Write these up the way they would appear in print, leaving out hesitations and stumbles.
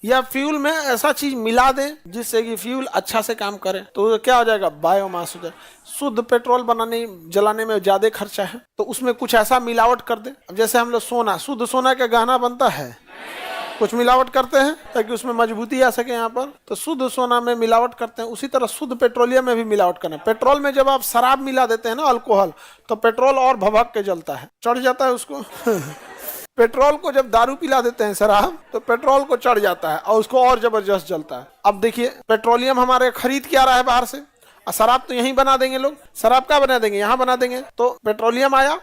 या फ्यूल में ऐसा चीज मिला दें जिससे कि फ्यूल अच्छा से काम करे, तो क्या हो जाएगा, बायोमास हो जाए। शुद्ध पेट्रोल बनाने जलाने में ज्यादा खर्चा है, तो उसमें कुछ ऐसा मिलावट कर दे। अब जैसे हम लोग सोना, शुद्ध सोना का गहना बनता है, कुछ मिलावट करते हैं ताकि उसमें मजबूती आ सके यहाँ पर, तो शुद्ध सोना में मिलावट करते हैं। उसी तरह शुद्ध पेट्रोलियम में भी मिलावट करना है। पेट्रोल में जब आप शराब मिला देते हैं ना, अल्कोहल, तो पेट्रोल और भभक के जलता है, चढ़ जाता है उसको। पेट्रोल को जब दारू पिला देते हैं शराब, तो पेट्रोल को चढ़ जाता है और उसको और जबरदस्त जलता है। अब देखिए, पेट्रोलियम हमारे खरीद के आ रहा है बाहर से, और शराब तो यहीं बना देंगे लोग। शराब क्या बना देंगे, यहाँ बना देंगे, तो पेट्रोलियम आया,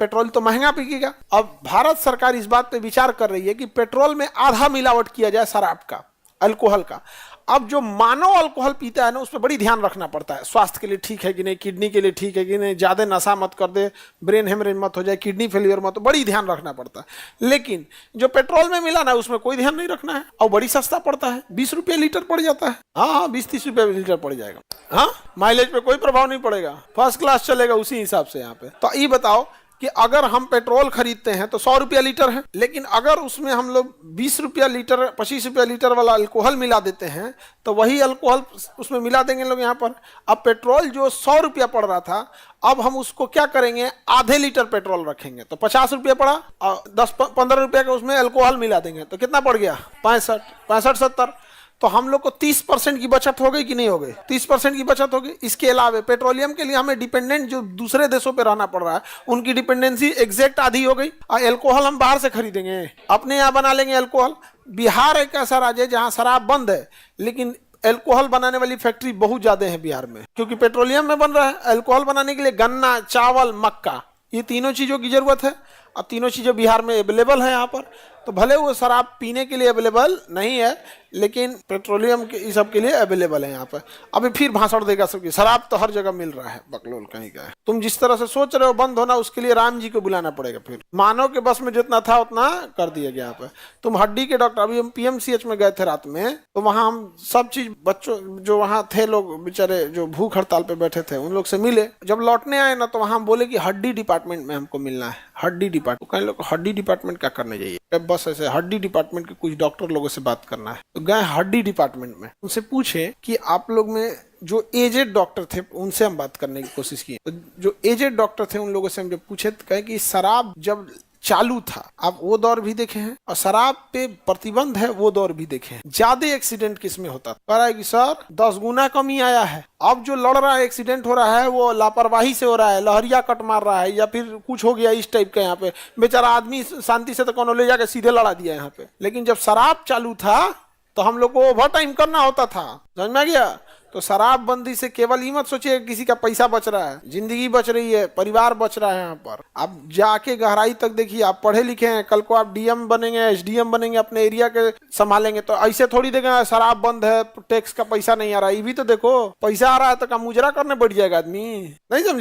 पेट्रोल तो महंगा बिकेगा। अब भारत सरकार इस बात पे विचार कर रही है कि पेट्रोल में आधा मिलावट किया जाए शराब का, अल्कोहल का। अब जो मानव अल्कोहल पीता है ना, उस पर बड़ी ध्यान रखना पड़ता है, स्वास्थ्य के लिए ठीक है कि नहीं, किडनी के लिए ठीक है कि नहीं, ज्यादा नशा मत कर दे, ब्रेन हेमरेज मत हो जाए, किडनी फेलियर मत हो, बड़ी ध्यान रखना पड़ता है। लेकिन जो पेट्रोल में मिला ना, उसमें कोई ध्यान नहीं रखना है, और बड़ी सस्ता पड़ता है, 20 रुपये लीटर पड़ जाता है। हाँ, 20-30 रुपये लीटर पड़ जाएगा। हाँ, माइलेज पे कोई प्रभाव नहीं पड़ेगा, फर्स्ट क्लास चलेगा उसी हिसाब से यहाँ पे। तो ये बताओ कि अगर हम पेट्रोल खरीदते हैं तो 100 रुपया लीटर है, लेकिन अगर उसमें हम लोग 20 रुपया लीटर, 25 रुपया लीटर वाला अल्कोहल मिला देते हैं, तो वही अल्कोहल उसमें मिला देंगे लोग यहाँ पर। अब पेट्रोल जो 100 रुपया पड़ रहा था, अब हम उसको क्या करेंगे, आधे लीटर पेट्रोल रखेंगे, तो 50 रुपया पड़ा, और 10-15 रुपया का उसमें अल्कोहल मिला देंगे, तो कितना पड़ गया, 65-70। तो हम लोग को 30% की बचत हो गई कि नहीं हो गई, 30% की बचत हो गई। इसके अलावा पेट्रोलियम के लिए हमें डिपेंडेंट जो दूसरे देशों पे रहना पड़ रहा है, उनकी डिपेंडेंसी एग्जैक्ट आधी हो गई। और अल्कोहल हम बाहर से खरीदेंगे, अपने यहाँ बना लेंगे अल्कोहल। बिहार एक ऐसा राज्य है जहाँ शराब बंद है, लेकिन अल्कोहल बनाने वाली फैक्ट्री बहुत ज्यादा है बिहार में, क्योंकि पेट्रोलियम में बन रहा है। अल्कोहल बनाने के लिए गन्ना, चावल, मक्का, ये तीनों चीजों की जरूरत है, और तीनों चीजें बिहार में अवेलेबल है यहाँ पर। तो भले वो शराब पीने के लिए अवेलेबल नहीं है, लेकिन पेट्रोलियम के इस सब के लिए अवेलेबल है यहाँ पर। अभी फिर भाषण देगा सबकी, शराब तो हर जगह मिल रहा है, बकलोल कहीं का है। तुम जिस तरह से सोच रहे हो बंद होना, उसके लिए राम जी को बुलाना पड़ेगा। फिर मानव के बस में जितना था उतना कर दिया गया यहाँ पे। तुम हड्डी के डॉक्टर, अभी हम PMCH में गए थे रात में, तो वहाँ हम सब चीज, बच्चों जो वहाँ थे लोग बेचारे जो भूख हड़ताल पे बैठे थे, उन लोग से मिले। जब लौटने आए ना, तो वहाँ हम बोले कि हड्डी डिपार्टमेंट में हमको मिलना है, हड्डी डिपार्टमेंट। कई लोग हड्डी डिपार्टमेंट क्या करने जाइए, बस ऐसे हड्डी डिपार्टमेंट के कुछ डॉक्टर लोगों से बात करना है। तो गए हड्डी डिपार्टमेंट में, उनसे पूछे कि आप लोग में जो एजेड डॉक्टर थे, उनसे हम बात करने की कोशिश की। तो जो एजेड डॉक्टर थे उन लोगों से हम जब पूछे, तो कहे कि शराब जब चालू था, आप वो दौर भी देखे हैं, और शराब पे प्रतिबंध है वो दौर भी देखे हैं। ज्यादा एक्सीडेंट किसमें होता था, कह रहा है कि सर 10 गुना कमी आया है। अब जो लड़ रहा है, एक्सीडेंट हो रहा है, वो लापरवाही से हो रहा है, लहरिया कट मार रहा है, या फिर कुछ हो गया इस टाइप का। यहाँ पे बेचारा आदमी शांति से तो कोनो ले जाकर सीधे लड़ा दिया यहाँ पे। लेकिन जब शराब चालू था, तो हम लोग को ओवर टाइम करना होता था, समझ में आ गया। तो शराबबंदी से केवल ये मत सोचिए किसी का पैसा बच रहा है, जिंदगी बच रही है, परिवार बच रहा है। यहाँ पर आप जाके गहराई तक देखिए, आप पढ़े लिखे हैं, कल को आप DM बनेंगे, SDM बनेंगे, अपने एरिया के संभालेंगे, तो ऐसे थोड़ी देखेंगे शराब बंद है, टैक्स का पैसा नहीं आ रहा है। ये भी तो देखो, पैसा आ रहा है तो क्या मुजरा करने बैठ जाएगा आदमी, नहीं समझे।